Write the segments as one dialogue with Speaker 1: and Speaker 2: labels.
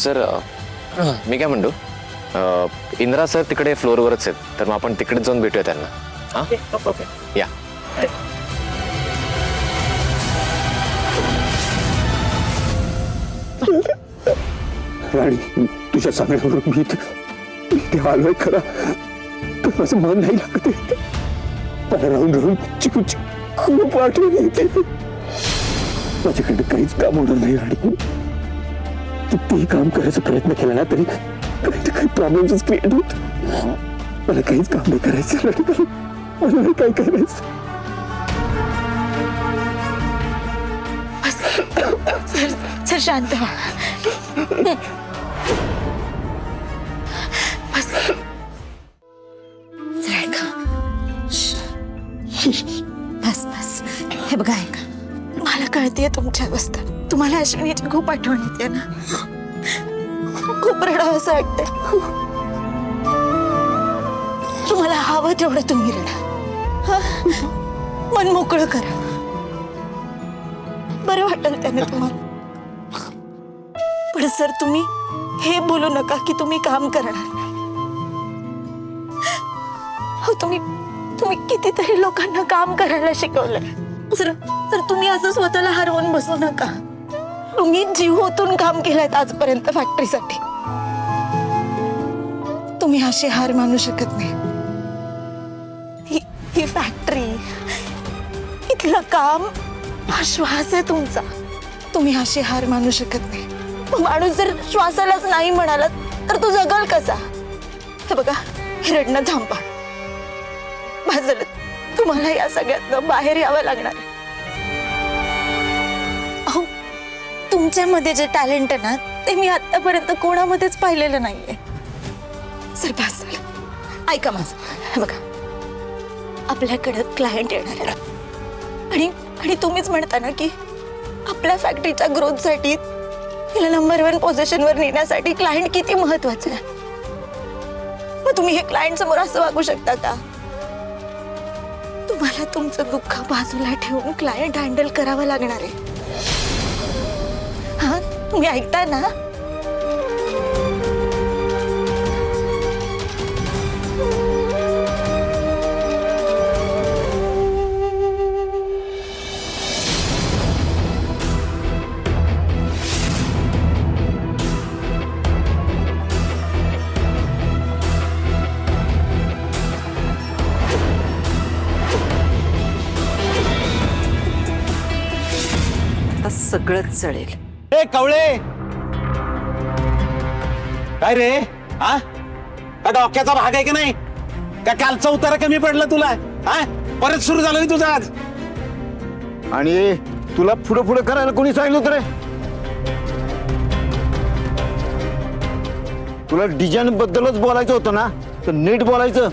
Speaker 1: Sir मी काय म्हणतो इंद्रा सर तिकडे फ्लोअरवरच आहेत तर मग आपण तिकडे जाऊन भेटूया त्यांना. हां या.
Speaker 2: राणी तुझ्या सांगण्यावरून मी इथे आलोय खरा पण माझं मन नाही लागत आहे. मला राहून राहून चिकूची खूप आठवण येते. माझ्याकडे काहीच काम होणार नाही राणी. कितीही काम करायचा प्रयत्न केला ना तरी काही ना काही प्रॉब्लेम्स क्रिएट होत. मला काहीच काम नाही करायचं राणी. मला नाही काय करायचं.
Speaker 3: सर शांत व्हा. बस ऐका. बस बस हे बघा ऐका. मला कळतेय तुमची अवस्था. तुम्हाला अश्विनीची खूप आठवण येते ना. खूप रडावं असं वाटतंय. तुम्हाला हवं तेवढं तुम्ही रडा. मन मोकळं करा. बरं वाटेल त्याने तुम्हाला. पण सर तुम्ही हे बोलू नका की तुम्ही काम करणार नाही. हो तुम्ही कितीतरी लोकांना काम करायला शिकवलंय. सर तुम्ही असं स्वतःला हरवून बसू नका. तुम्ही जीव ओतून काम केलंय आजपर्यंत फॅक्टरीसाठी. तुम्ही अशी हार मानू शकत नाही. ही फॅक्टरी इथलं काम हा श्वास आहे तुमचा. तुम्ही अशी हार मानू शकत नाही. माणूस जर श्वासालाच नाही म्हणाला तर तो जगल कसा. हे बघा हे रडणं थांबा. भाजलं तुम्हाला या सगळ्यातनं बाहेर यावं लागणार. अहो तुमच्यामध्ये जे टॅलेंट आहे ना ते मी आतापर्यंत कोणामध्येच पाहिलेलं नाहीये. सर बस झालं. ऐका माझं. हे बघा आपल्याकडे क्लायंट येणार आहे आणि तुम्हीच म्हणता ना की आपल्या फॅक्टरीच्या ग्रोथसाठी तिला नंबर 1 पोझिशनवर नेण्यासाठी क्लायंट किती महत्वाचं आहे. मग तुम्ही हे क्लायंट समोर असं वागू शकता का. तुम्हाला तुमचं दुःख बाजूला ठेवून क्लायंट हँडल करावं लागणार आहे. हा तुम्ही ऐकताय ना.
Speaker 4: सगळंच चढेल.
Speaker 5: ए कवळे काय रे. हा का डोक्याचा भाग आहे की नाही. का कालचा उतारा कमी पडला तुला. हा परत सुरू झालं तुझं आज.
Speaker 2: आणि तुला पुढे पुढे करायला कोणी सांगितलं होतं रे. तुला डिझाईन बद्दलच बोलायचं होतं ना तर नीट बोलायचं.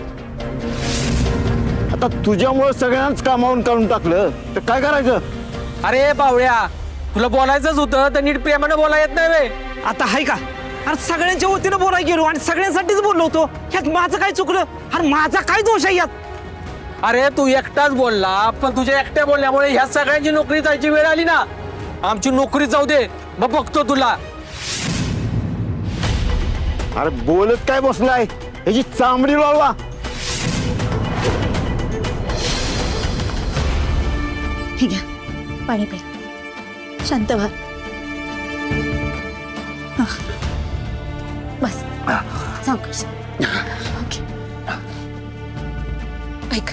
Speaker 2: आता तुझ्यामुळे सगळ्यांनाच कामावून काढून टाकलं तर काय करायचं.
Speaker 6: अरे बावळ्या तुला बोलायचंच होतं तर नीट प्रेमानं बोला येत नाही रे.
Speaker 7: आता हाय का. अरे सगळ्यांच्या वतीनं बोलायला गेलो आणि सगळ्यांसाठीच बोललो होतो. ह्यात माझं काय चुकलं. अरे माझा काय दोष आहे यात.
Speaker 6: अरे तू एकटाच बोलला पण तुझ्या एकट्या बोलल्यामुळे ह्या सगळ्यांची नोकरी जायची वेळ आली ना. आमची नोकरी जाऊ दे मग बघतो तुला.
Speaker 2: अरे बोलत काय बसलाय ह्याची चामडी लावा.
Speaker 3: हे घ्या पाणी प्या. शांत व्हा. बस सावकाश. ओके ऐक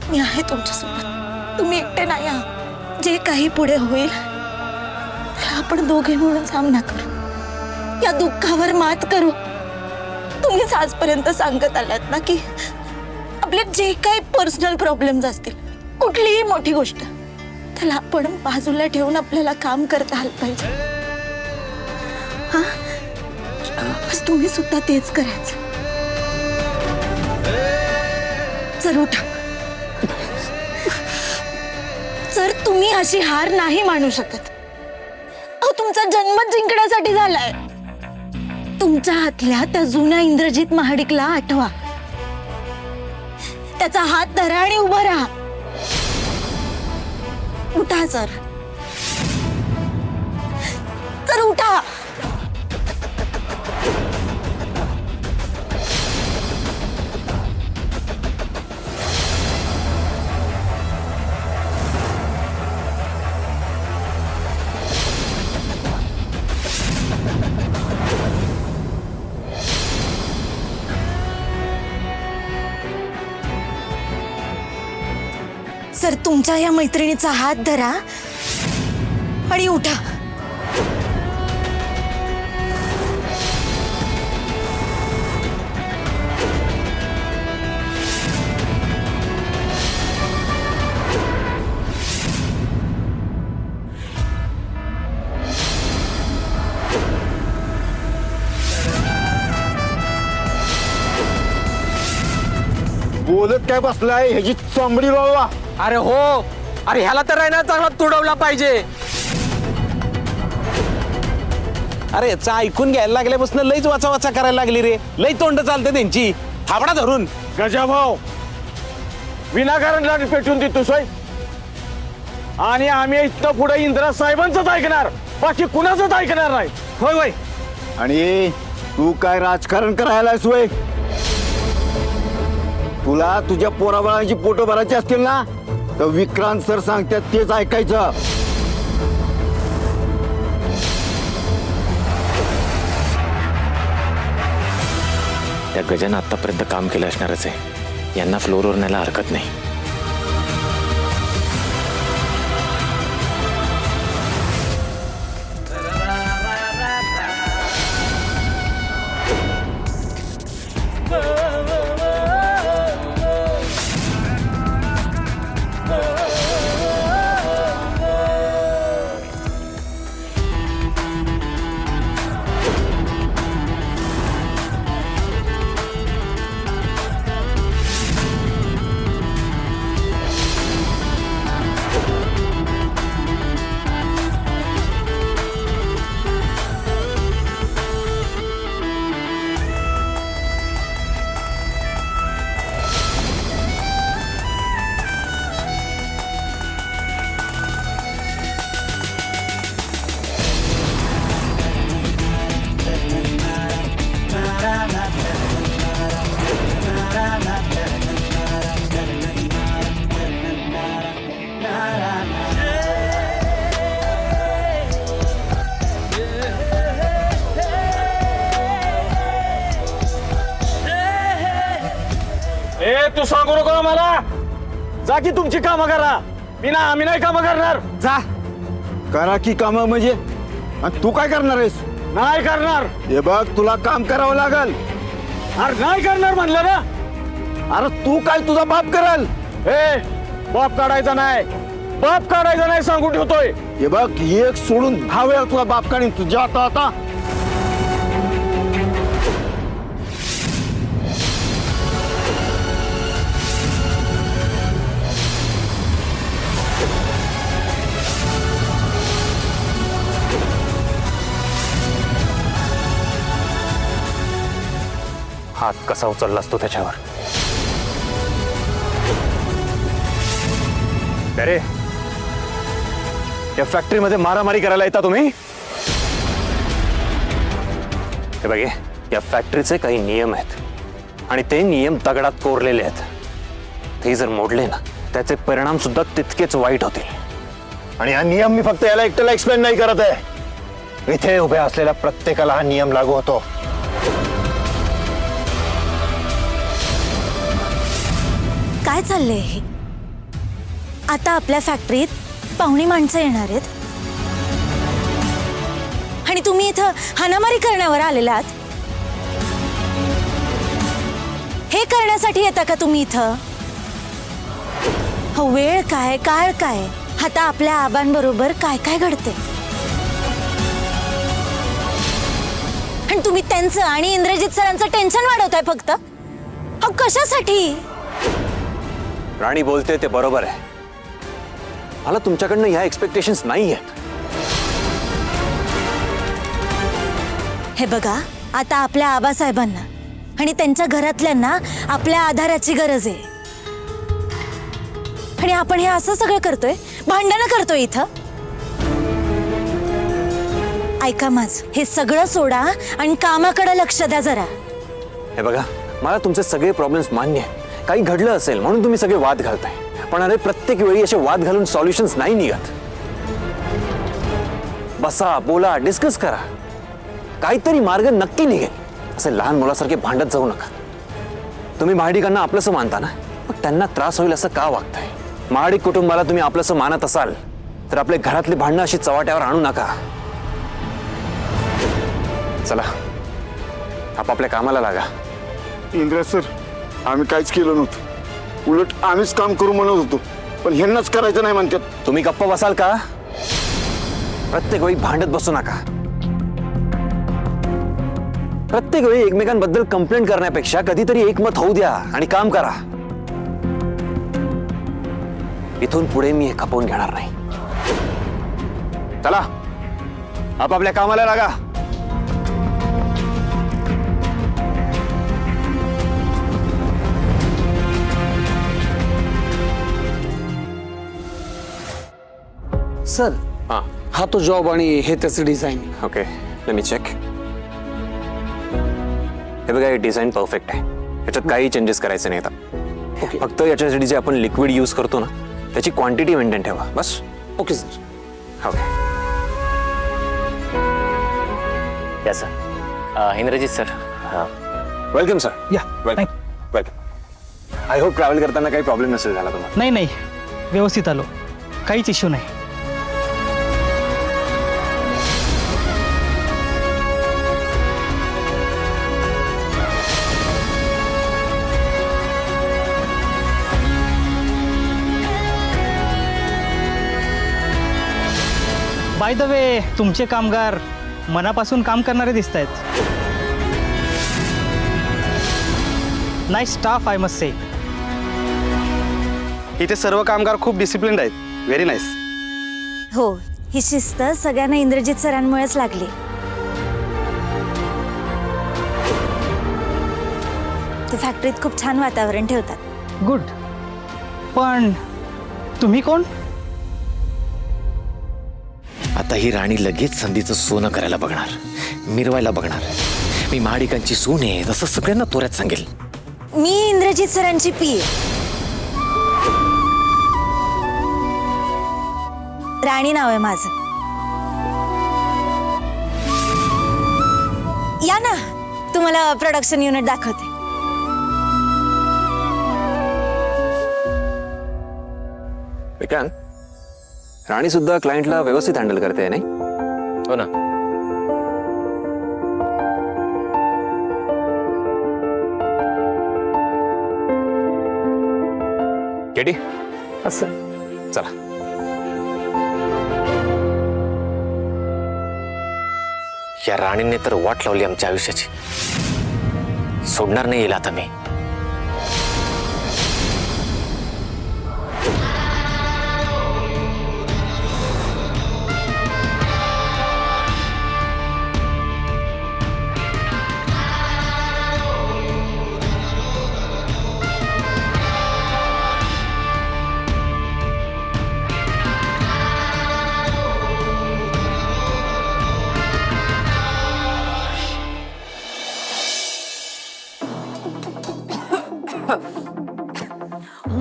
Speaker 3: मी आहे तुमच्यासोबत. तुम्ही एकटे नाही आहात. जे काही पुढे होईल त्याला आपण दोघे मिळून सामना करू. या दुःखावर मात करू. तुम्हीच आजपर्यंत सांगत आलात ना की आपले जे काही पर्सनल प्रॉब्लेम्स असतील कुठलीही मोठी गोष्ट त्याला आपण बाजूला ठेवून आपल्याला काम करता आलं पाहिजे. हा बस तुम्ही सुद्धा तेच करायचं. जर उठा. जर तुम्ही अशी हार नाही मानू शकत. अहो तुमचा जन्म जिंकण्यासाठी झालाय. तुमच्या हातल्या त्या जुन्या इंद्रजित महाडिकला आठवा. त्याचा हात धरा आणि उभं राहा. उठा सर, सर उठा. सर तुमच्या या मैत्रिणीचा हात धरा आणि उठा.
Speaker 2: बोलत काय बसलाय ह्याची चांबडी बाबा.
Speaker 6: अरे हो, अरे ह्याला तर रायना चांगला तुडवला पाहिजे.
Speaker 5: अरे याचा ऐकून घ्यायला लागल्यापासून लईच वाचा वाचा करायला लागली रे. लई तोंड चालते त्यांची, थाबडा धरून.
Speaker 2: गजाभाऊ विनाकारण लाट पेटून देतो सोय, आणि आम्ही इथं पुढे इंदिरा साहेबांचंच ऐकणार, बाकी कुणाचंच ऐकणार नाही.
Speaker 6: होय होय.
Speaker 2: आणि तू काय राजकारण करायला सोय? तुला तुझ्या पोराबाळांची पोटं भरायची असतील ना, तर विक्रांत सर सांगतात तेच ऐकायचं.
Speaker 1: त्या गजानं आतापर्यंत काम केलं असणारच आहे. यांना फ्लोअरवर न्यायला हरकत नाही.
Speaker 2: तू सांगू नको मला, जा की तुमची कामं करा. आम्ही नाही कामं करणार.
Speaker 5: जा
Speaker 2: करा की कामं म्हणजे, आणि तू काय करणार आहेस? नाही करणार. हे बघ तुला काम करावं लागल. अरे नाही करणार म्हणलं ना. अरे तू काय तुझा बाप करल? ए बाप काढायचा नाही, बाप काढायचा नाही सांगून ठेवतोय. हे बघ एक सोडून 10 वेळा तुला बाप काढीन तुझ्या आता.
Speaker 1: हात कसा उचलला असतो त्याच्यावर.
Speaker 8: अरे या फॅक्टरीमध्ये मारामारी करायला येता तुम्ही? हे बघे, या फॅक्टरीचे काही नियम आहेत आणि ते नियम दगडात कोरलेले आहेत. ते जर मोडले ना, त्याचे परिणाम सुद्धा तितकेच वाईट होतील. आणि हा नियम मी फक्त याला एकट्याला एक्सप्लेन नाही करत आहे. इथे उभ्या असलेल्या प्रत्येकाला हा नियम लागू होतो.
Speaker 3: काय चाललंय हे? आता आपल्या फॅक्टरीत पाहुणी माणसं येणार आहेत आणि तुम्ही इथं हाणामारी करण्यावर आलेला आहात. हे करण्यासाठी येता का तुम्ही इथं? हो, वेळ काय काळ काय, आता आपल्या आबांबरोबर काय काय घडते आणि तुम्ही त्यांचं आणि इंद्रजित सरांचं टेन्शन वाढवताय फक्त. हो कशासाठी?
Speaker 8: राणी बोलते ते बरोबर आहे. मला तुमच्याकडनं ह्या एक्सपेक्टेशन्स नाही आहेत.
Speaker 3: हे बघा, आता आपल्या आबासाहेबांना आणि त्यांच्या घरातल्यांना आपल्या आधाराची गरज आहे. आणि आपण हे असं सगळं करतोय भांडणं करतो इथं? ऐका माझं, हे सगळं सोडा आणि कामाकडे लक्ष द्या जरा.
Speaker 8: हे बघा, मला तुमचे सगळे प्रॉब्लेम्स मान्य आहे. काही घडलं असेल म्हणून तुम्ही सगळे वाद घालताय, पण अरे प्रत्येक वेळी असे वाद घालून सॉल्युशन्स नाही निघत. बसा, बोला, डिस्कस करा, काहीतरी मार्ग नक्की निघेल. असे लहान मुलासारखे भांडत जाऊ नका. तुम्ही महाडिकांना आपलंसं मानता ना, मग त्यांना त्रास होईल असं का वागताय? महाडिक कुटुंबाला तुम्ही आपलंसं मानत असाल तर आपले घरातली भांडणं अशी चव्हाट्यावर आणू नका. चला, आपापल्या कामाला लागा.
Speaker 2: इंदिरा सर, आम्ही काहीच केलं नव्हतं. उलट आम्हीच काम करू म्हणत होतो, पण ह्यांनाच करायचं नाही म्हणतात.
Speaker 8: तुम्ही गप्प बसाल का? प्रत्येक वेळी भांडत बसू नका. प्रत्येक वेळी एकमेकांबद्दल कंप्लेंट करण्यापेक्षा कधीतरी एकमत होऊ द्या आणि काम करा. इथून पुढे मी हे खपवून घेणार नाही. चला, आपापल्या कामाला लागा.
Speaker 6: सर, हा तो जॉब आणि हे त्याचं design.
Speaker 8: Okay, let me check. हे बघा, हे डिझाईन परफेक्ट आहे. याच्यात काही चेंजेस करायचे नाही आता. फक्त याच्यासाठी जे आपण लिक्विड यूज करतो ना, त्याची क्वांटिटी मेंटेन ठेवा बस.
Speaker 6: Okay sir.
Speaker 8: ओके.
Speaker 1: या sir. Indrajit sir.
Speaker 8: Welcome sir.
Speaker 7: या,
Speaker 8: welcome. Welcome. I hope travel करताना काही प्रॉब्लेम नसेल झाला तुम्हाला.
Speaker 7: नाही नाही, व्यवस्थित आलो, काहीच इश्यू नाही. बाय द वे, तुमचे कामगार मनापासून काम करणारे दिसत आहेत. Nice staff, I must say.
Speaker 9: इथे सर्व कामगार खूप डिसिप्लिन्ड आहेत. Very nice.
Speaker 3: हो, ही शिस्त सगळ्यांना इंद्रजित सरांमुळेच लागली. ते फॅक्टरीत खूप छान वातावरण ठेवतात.
Speaker 7: गुड. पण तुम्ही कोण?
Speaker 1: आता ही राणी लगेच संधीचं सोनं करायला बघणार, मिरवायला बघणार. मी महाडिकांची सून आहे तसं सगळ्यांना तोऱ्यात सांगेल.
Speaker 3: मी इंद्रजित सरांची पी. राणी नाव आहे माझं. या ना, तुम्हाला प्रोडक्शन युनिट दाखवते.
Speaker 8: विक्रांत, राणी सुद्धा क्लायंटला व्यवस्थित हँडल करते नाही?
Speaker 1: हो ना.
Speaker 8: केटी, असं चला.
Speaker 1: या राणीने तर वाट लावली आमच्या आयुष्याची. सोडणार नाही येईल आता मी.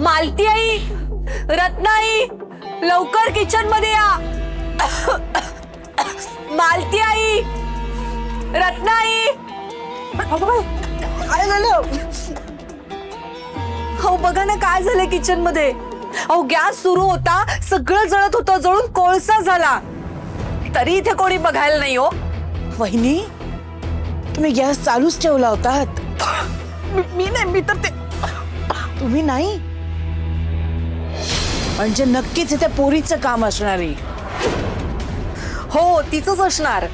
Speaker 4: मालती आई, रत्नाई, लवकर किचन मध्ये या. मालती आई, रत्नाई. काय झालं? हो बघा ना, काय झालं किचन मध्ये. अहो, गॅस सुरू होता, सगळं जळत होतं, जळून कोळसा झाला. तरी इथे कोणी बघायला नाही हो.
Speaker 10: वहिनी, तुम्ही गॅस चालूच ठेवला होतात. मी नाही, मी तर ते तुम्ही नाही, म्हणजे नक्कीच इथे पोरीचं काम असणार आहे.
Speaker 4: हो, तिचंच असणार.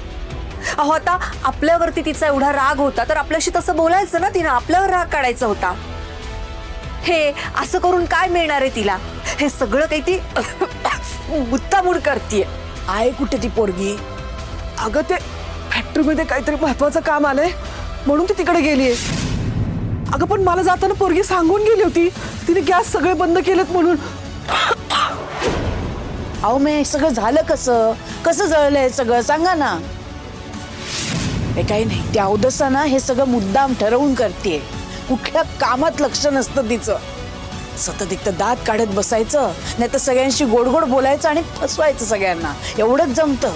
Speaker 4: अहो, आता आपल्यावरती तिचा एवढा राग होता तर आपल्याशी तसं बोलायचं ना. तिनं आपल्यावर राग काढायचा होता. हे असं करून काय मिळणार आहे तिला? हे सगळं काही ती मुद्दामून करतीये.
Speaker 10: आहे कुठे ती पोरगी? अगं, ते फॅक्टरीमध्ये काहीतरी महत्वाचं काम आलंय म्हणून ती तिकडे गेलीये. अगं, पण मला जाताना पोरगी सांगून गेली होती तिने गॅस सगळे बंद केलेत म्हणून. अहो मी सगळं झालं कसं कसं जळलंय सगळं सांगा ना. हे काही नाही, त्या अवदसा ना हे सगळं मुद्दाम ठरवून करते. कुठल्या कामात लक्ष नसतं तिचं. सतत एक तर दात काढत बसायचं, नाही तर सगळ्यांशी गोड गोड बोलायचं आणि फसवायचं सगळ्यांना, एवढंच जमतं.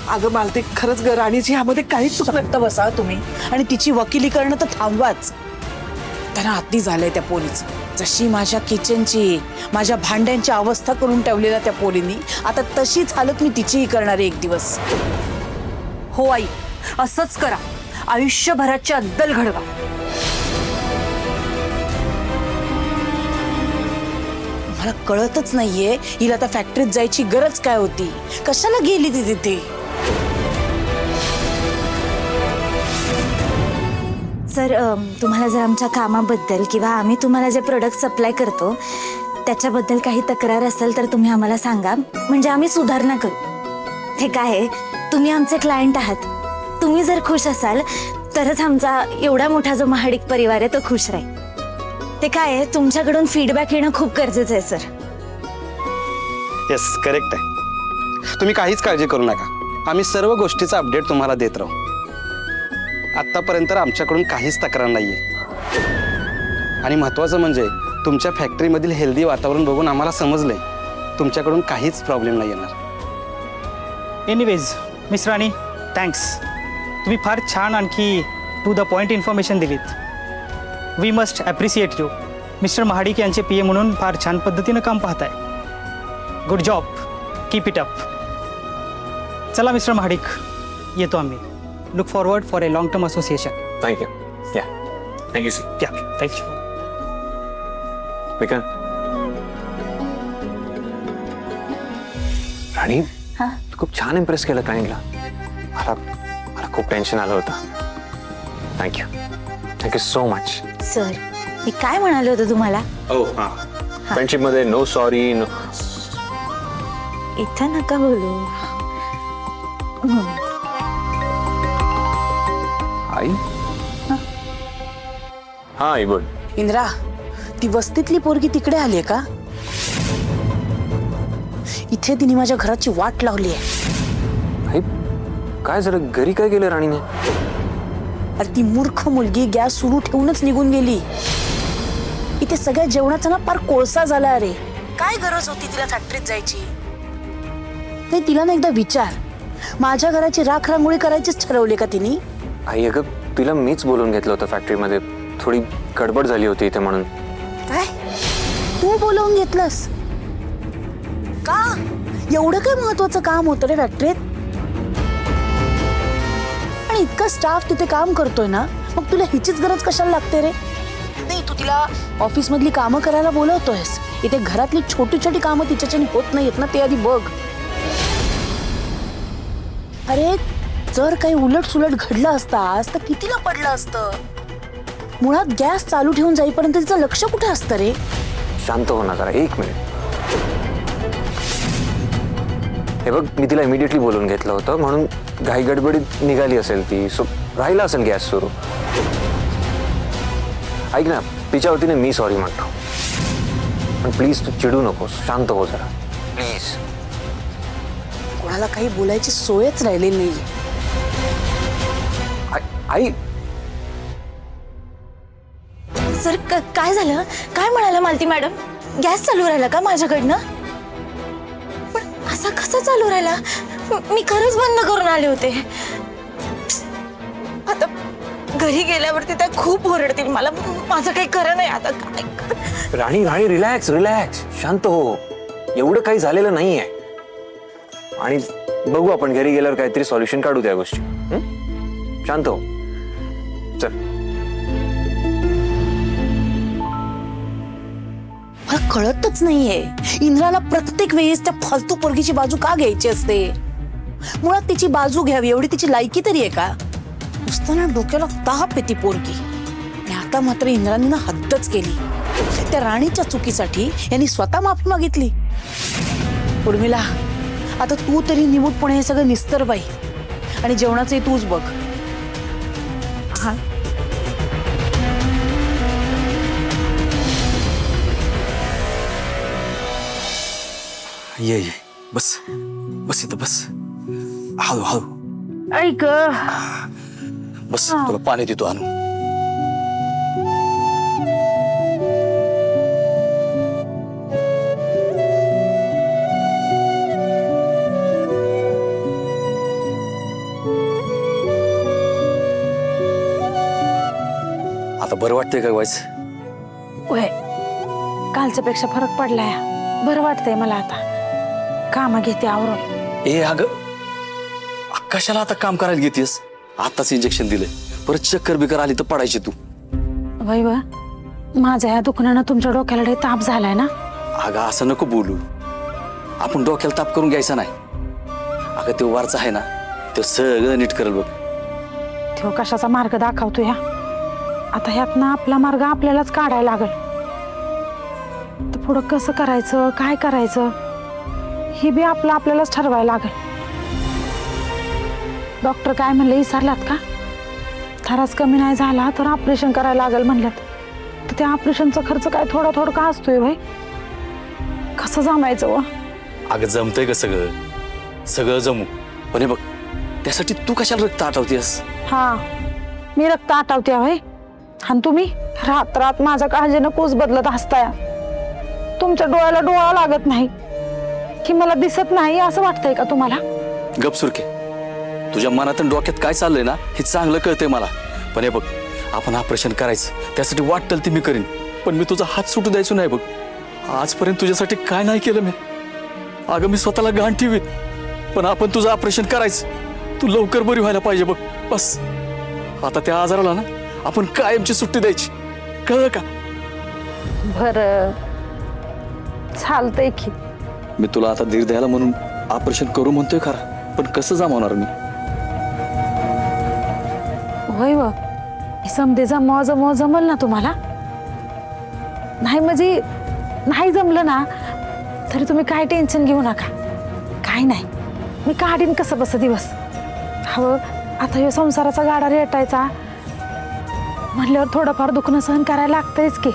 Speaker 10: अगं मालती खरंच ग राणीची ह्यामध्ये काहीच चुकत बसा तुम्ही, आणि तिची वकिली करणं तर थांबवाच. त्यांना अति झालंय त्या पोरीचं. जशी माझ्या किचनची माझ्या भांड्यांची अवस्था करून ठेवलेल्या त्या पोरीनी, आता तशीच हालत मी तिचीही करणार आहे एक दिवस.
Speaker 4: हो आई, असंच करा. आयुष्यभराची अद्दल घडवा.
Speaker 10: मला कळतच नाहीये हिला आता फॅक्टरीत जायची गरज काय होती, कशाला गेली ती तिथे.
Speaker 3: सर, तुम्हाला जर आमच्या कामाबद्दल किंवा आम्ही तुम्हाला जे प्रोडक्ट सप्लाय करतो त्याच्याबद्दल काही तक्रार असेल तर तुम्ही आम्हाला सांगा, म्हणजे आम्ही सुधारणा करू. हे काय आहे, तुम्ही आमचे क्लायंट आहात. तुम्ही जर खुश असाल तरच आमचा एवढा मोठा जो महाडिक परिवार आहे तो खुश राहील. ते काय आहे, तुमच्याकडून फीडबॅक येणं खूप गरजेचं आहे सर.
Speaker 9: येस, करेक्ट आहे. तुम्ही काहीच काळजी करू नका. आम्ही सर्व गोष्टीचा अपडेट तुम्हाला देत राहू. आत्तापर्यंत आमच्याकडून काहीच तक्रार नाहीये. आणि महत्त्वाचं म्हणजे तुमच्या फॅक्टरीमधील हेल्दी वातावरण बघून आम्हाला समजलंय तुमच्याकडून काहीच प्रॉब्लेम नाही येणार.
Speaker 7: Anyways miss Rani, thanks. तुम्ही फार छान आणखी टू द पॉईंट इन्फॉर्मेशन दिलीत. We must appreciate you. Mister Mahadik यांचे पी ए म्हणून फार छान पद्धतीनं काम पाहताय. Good job, keep it up. चला मिस्टर महाडिक, येतो आम्ही. Look forward for a long term association.
Speaker 1: Thank you. या, थँक्यू सी.
Speaker 7: या, थँक्यू.
Speaker 1: विक्रांत. राणी, तू खूप छान इम्प्रेस केलं क्लायंटला. मला खूप टेन्शन आलं होतं. Thank you, thank you so much.
Speaker 3: Sir, मी काय म्हणाले होते तुम्हाला?
Speaker 1: ओ हां, फ्रेंडशिपमध्ये नो सॉरी, नो.
Speaker 3: इथं नका बोलू.
Speaker 1: आई. हा आई बोल.
Speaker 10: इंद्रा, ती वस्तीतली पोरगी तिकडे आली का? इथे तिने माझ्या घराची वाट लावली आहे.
Speaker 1: आई, काय झालं? घरी काय केलं राणीने?
Speaker 10: अरे ती मूर्ख मुलगी गॅस सुरू ठेवूनच निघून गेली. इथे सगळ्या जेवणाचा ना फार कोळसा झाला. अरे काय गरज होती तिला फॅक्टरीत जायची? नाही, तिला ना एकदा विचार, माझ्या घराची राख रांगोळी करायचीच ठरवली का तिने?
Speaker 1: आई अगं, तिला मीच बोलून घेतलं होतं फॅक्टरीमध्ये. थोडी गडबड झाली होती इथे म्हणून.
Speaker 10: काय तू बोलवून घेतलंस का? एवढं काय महत्वाचं काम होतं रे फॅक्टरीत? आणि इतका स्टाफ तिथे काम करतोय ना, मग तुला हिचीच गरज कशाला लागते रे? नाही, तू तिला ऑफिस मधली कामं करायला बोलवतोयस. इथे घरातली छोटी छोटी कामं तिच्याच्याने होत नाहीत ना, ते आधी बघ. अरे जर काही उलट सुलट घडलं असतास तर कितीला पडलं असतं? मुळात गॅस चालू ठेवून जाईपर्यंत तिचं लक्ष कुठे असतं रे?
Speaker 1: शांत हो ना जरा, एक मिनिट. हे बघ, मी तिला इमिडिएटली बोलून घेतलं होतं म्हणून घाई गडबडीत निघाली असेल ती. सो राहिला असेल गॅस सुरू. ऐक ना, तिच्या वतीने मी सॉरी म्हणतो, पण प्लीज तू चिडू नकोस. शांत हो जरा प्लीज.
Speaker 10: कोणाला काही बोलायची सोयच राहिलेली नाहीये.
Speaker 1: आई.
Speaker 3: सर, काय झालं? काय म्हणाला मालती मॅडम? गॅस चालू राहिला का माझ्याकडनं? पण असा कसा चालू राहिला? मी खरंच बंद करून आले होते. आता घरी गेल्यावरती त्या खूप ओरडतील मला. माझं काही खरं नाही आता. काय?
Speaker 1: राणी, रिलॅक्स रिलॅक्स, शांत हो. एवढं काही झालेलं नाहीये. आणि बघू आपण घरी गेल्यावर काहीतरी सॉल्युशन काढू त्या गोष्टी. शांत हो. चल.
Speaker 10: मला कळतच नाहीये, इंद्राला प्रत्येक वेळेस त्या फालतू पोरगीची बाजू का घ्यायची असते? मुळात तिची बाजू घ्यावी एवढी तिची लायकी तरी आहे का? नुसतं ना डोक्याला ताप आहे ती पोरगी. आणि आता मात्र इंद्राने ना हद्दच केली. त्या राणीच्या चुकीसाठी यांनी स्वतः माफी मागितली. उर्मिला, आता तू तरी निमूटपणे हे सगळं निस्तर बाई, आणि जेवणाचंही तूच बघ. हा,
Speaker 5: ये
Speaker 2: बस बस इथं बस. हळू हळू
Speaker 10: ऐक
Speaker 2: बस, तुला पाणी देतो आणून. आता बरं वाटतंय का वाईस?
Speaker 10: वय कालच्या पेक्षा फरक पडलाय. बरं वाटतंय मला आता. काम घेते आवरून.
Speaker 2: ए अगं, कशाला आता काम करायला घेतेस? आताच इंजेक्शन दिलंय, परत चक्कर बिकर आली तर पडायची तू.
Speaker 10: वय व माझ्या या दुखण्यानं तुमच्या डोक्याला लय ताप झालाय ना.
Speaker 2: अगं असं नको बोलू. आपण डोक्याला ताप करून घ्यायचा नाही. अगं तो वारचा आहे ना, तो सगळं नीट करेल बघ.
Speaker 10: तो कशाचा मार्ग दाखवतो या. आता ह्यात ना आपला मार्ग आपल्यालाच काढायला लागल. तर पुढं कसं करायचं, काय करायचं हे बी आपल्यालाच ठरवायला लागल. डॉक्टर काय म्हणले विचारलात का? त्रास कमी नाही झाला तर ऑपरेशन करायला लागल म्हणल्यात. तर त्या ऑपरेशनचा खर्च काय थोडा थोडा का असतोय भाई? कसं जमायचं व?
Speaker 2: अगं जमतंय का सगळं? सगळं जमू, पण हे बघ त्यासाठी तू कशाला रक्त आठवतेस?
Speaker 10: हा मी रक्त आटवते भाई. आणि तुम्ही रात रात माझ्या काळजीनं पूस बदलत हसताय. तुमच्या डोळ्याला डोळा लागत नाही की मला दिसत नाही असं वाटतंय का तुम्हाला?
Speaker 2: गप सुरके, तुझ्या मनात आणि डोक्यात काय चाललंय ना हे चांगलं कळतंय मला. पण हे बघ, आपण ऑपरेशन करायचं त्यासाठी वाटतं ते मी करीन, पण मी तुझा हात सुटू द्यायचो नाही बघ. आजपर्यंत तुझ्यासाठी काय नाही केलं मी. अगं मी स्वतःला घाण ठेवीत, पण आपण तुझं ऑपरेशन करायचं. तू लवकर बरी व्हायला पाहिजे बघ. बस आता त्या आजाराला ना आपण कायमची सुट्टी द्यायची, कळलं का?
Speaker 10: बर चालतंय की.
Speaker 2: मी तुला आता धीर द्यायला म्हणून ऑपरेशन करू म्हणतोय खरा, पण कसं जमवणार मी?
Speaker 10: होय व समजे जमल ना तुम्हाला? नाही म्हणजे नाही जमलं ना तरी तुम्ही काय टेन्शन घेऊ नका. काय नाही, मी काढीन कसं बस दिवस. हवं आता ह्यो संसाराचा गाडा रेटायचा म्हणल्यावर थोडंफार दुखणं सहन करायला लागतंयच की.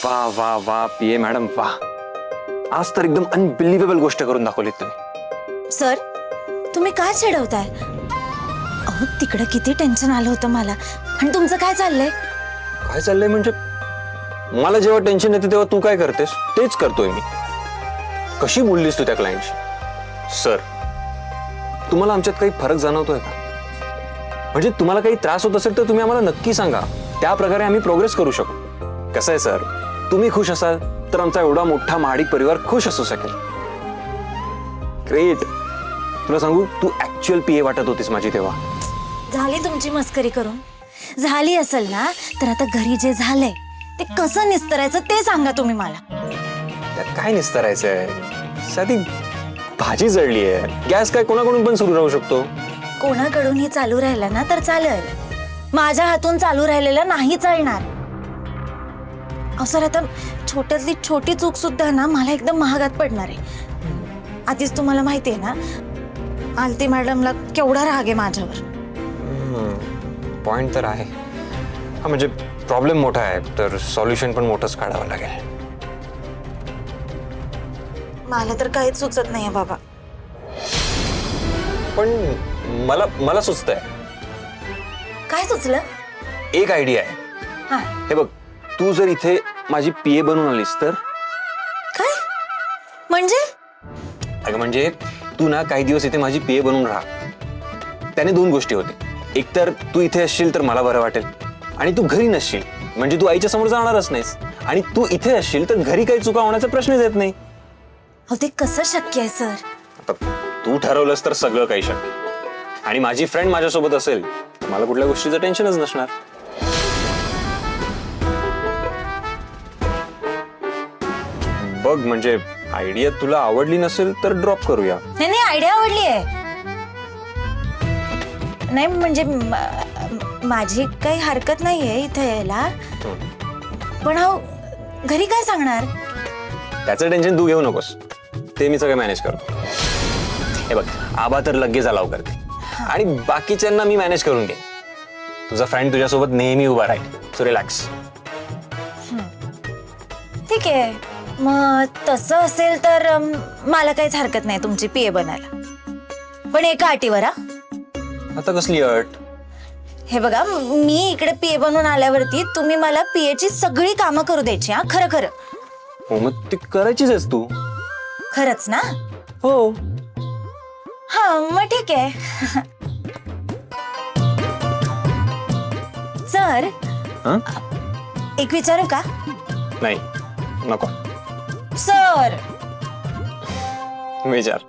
Speaker 1: वा वा वा पीए मॅडम वा. आज तर एकदम अनबिलिव्हेबल गोष्ट करून दाखवली तुम्ही.
Speaker 3: सर तुम्ही काय चिडवताय? अहो तिकडे किती टेन्शन आलं होतं मला. आणि तुमचं काय चाललंय?
Speaker 1: काय चाललंय म्हणजे? मला जेव्हा टेन्शन येते तेव्हा तू काय करतेस तेच करतोय मी. कशी बोललीस तू त्या क्लायंटशी? सर तुम्हाला आमच्यात काही फरक जाणवतोय का? म्हणजे तुम्हाला काही त्रास होत असेल तर तुम्ही आम्हाला नक्की सांगा, त्या प्रकारे आम्ही प्रोग्रेस करू शकू. कसं आहे सर, तुम्ही खुश असाल तर आमचा एवढा मोठा महाडिक परिवार खुश असू शकेल. ग्रेट. तुला सांगू, तू ऍक्च्युअल पीए वाटत होतीस माझी तेव्हा.
Speaker 3: झाली तुमची मस्करी करून? झाली असेल ना तर आता घरी जे झालंय ते कसं निस्तरायचं ते सांगा तुम्ही मला.
Speaker 1: त्यात काय निस्तरायचंय? साधी भाजी जळली आहे, गॅस काय कोणाकडून पण सुरू राहू शकतो.
Speaker 3: कोणाकडूनही चालू राहिला ना तर चालेल, माझ्या हातून चालू राहिलेलं नाही चालणार. असं आता छोट्यातली छोटी चूक सुद्धा ना मला एकदम महागात पडणार आहे. आधीच तुम्हाला माहिती आहे ना आलती मॅडमला केवढा राग आहे माझ्यावर.
Speaker 1: पॉइंट तर आहे. हा म्हणजे प्रॉब्लेम मोठा आहे तर सॉल्युशन पण मोठंच काढावं लागेल.
Speaker 3: मला तर काहीच सुचत नाहीये बाबा.
Speaker 1: पण मला सुचतंय.
Speaker 3: काय सुचलं?
Speaker 1: एक आयडिया आहे.
Speaker 3: हा
Speaker 1: हे बघ, तू जर इथे माझी पीए बनून आलीस तर.
Speaker 3: काय म्हणजे?
Speaker 1: अगं म्हणजे तू ना काही दिवस इथे माझी पीए बनून राहा. त्याने दोन गोष्टी होते. एक तर तू इथे असशील तर मला बरं वाटेल, आणि तू घरी नसशील म्हणजे तू आईच्या समोर जाणारच नाहीस, आणि तू इथे असशील तर घरी काही चुका होण्याचा प्रश्नच येत नाही.
Speaker 3: हो ते कसं शक्य आहे सर?
Speaker 1: आता तू ठरवलंस तर सगळं काही शक्य. आणि माझी फ्रेंड माझ्यासोबत असेल तर मला कुठल्या गोष्टीचं टेन्शनच नसणार. बघ म्हणजे आयडिया तुला आवडली नसेल तर ड्रॉप करूया.
Speaker 3: नाही नाही आयडिया आवडली आहे. नाही म्हणजे माझी काही हरकत नाहीये इथे यायला, पण अहो घरी काय सांगणार?
Speaker 1: त्याचं टेन्शन तू घेऊ नकोस, ते मी सगळं मॅनेज करतो. हे बघ, आबा तर लगेच अलाव करते आणि बाकीच्यांना मी मॅनेज करून घे. तुझा फ्रेंड तुझ्यासोबत नेहमी उभा राहील, सो रिलॅक्स.
Speaker 3: ठीक ठीक आहे, मग तसं असेल तर मला काहीच हरकत नाही तुमची पीए बनायला, पण एका अटीवर हा.
Speaker 1: आता कसली अट?
Speaker 3: हे बघा, मी इकडे पीए बनून आल्यावरती तुम्ही मला पीएची सगळी कामं करू द्यायची हा. खरं खरं.
Speaker 1: हो मग ती करायचीच आहेस तू.
Speaker 3: खरंच ना?
Speaker 1: हो.
Speaker 3: हा मग ठीक आहे. सर,
Speaker 1: हं?
Speaker 3: एक विचारू का?
Speaker 1: नाही नको.
Speaker 3: सर,
Speaker 1: विचार.